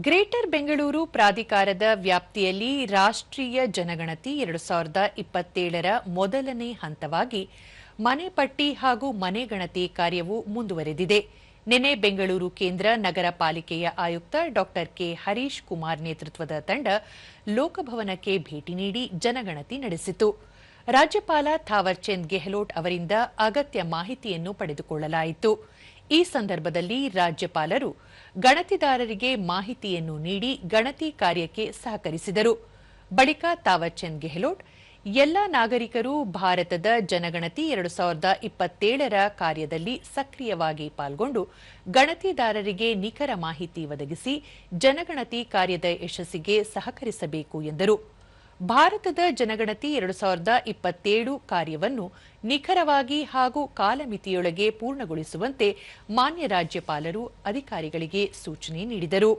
Greater Bengaluru ಪ್ರಾಧಿಕಾರದ ವ್ಯಾಪ್ತಿಯಲ್ಲಿ ರಾಷ್ಟ್ರೀಯ ಜನಗಣತಿ 2027ರ ಮೊದಲನೇ ಹಂತವಾಗಿ ಮನೆ ಪಟ್ಟಿ ಹಾಗೂ ಮನೆಗಣತಿ ಕಾರ್ಯವು ಮುಂದುವರೆದಿದೆ. ನಿನ್ನೆ ಬೆಂಗಳೂರು ಕೇಂದ್ರ ನಗರ ಪಾಲಿಕೆಯ ಆಯುಕ್ತ ಡಾ ಕೆ ಹರೀಶ್ ಕುಮಾರ್ ನೇತೃತ್ವದ ತಂಡ ಲೋಕಭವನಕ್ಕೆ ಭೇಟಿ ನೀಡಿ ಜನಗಣತಿ ನಡೆಸಿತು. ರಾಜ್ಯಪಾಲ ಥಾವರ್ ಚಂದ್ ಗೆಹ್ಲೋಟ್ ಅವರಿಂದ ಅಗತ್ಯ ಮಾಹಿತಿಯನ್ನು ಪಡೆದುಕೊಳ್ಳಲಾಯಿತು. ಈ ಸಂದರ್ಭದಲ್ಲಿ ರಾಜ್ಯಪಾಲರು ಗಣತಿದಾರರಿಗೆ ಮಾಹಿತಿಯನ್ನು ನೀಡಿ ಗಣತಿ ಕಾರ್ಯಕ್ಕೆ ಸಹಕರಿಸಿದರು. ಬಳಿಕ ಥಾವರ್ ಚಂದ್ ಗೆಹ್ಲೋಟ್ ಎಲ್ಲ ನಾಗರಿಕರು ಭಾರತದ ಜನಗಣತಿ 2027ರ ಕಾರ್ಯದಲ್ಲಿ ಸಕ್ರಿಯವಾಗಿ ಪಾಲ್ಗೊಂಡು ಗಣತಿದಾರರಿಗೆ ನಿಖರ ಮಾಹಿತಿ ಒದಗಿಸಿ ಜನಗಣತಿ ಕಾರ್ಯದ ಯಶಸ್ಸಿಗೆ ಸಹಕರಿಸಬೇಕು ಎಂದರು. ಭಾರತದ ಜನಗಣತಿ 2027 ಕಾರ್ಯವನ್ನು ನಿಖರವಾಗಿ ಹಾಗೂ ಕಾಲಮಿತಿಯೊಳಗೆ ಪೂರ್ಣಗೊಳಿಸುವಂತೆ ಮಾನ್ಯ ರಾಜ್ಯಪಾಲರು ಅಧಿಕಾರಿಗಳಿಗೆ ಸೂಚನೆ ನೀಡಿದರು.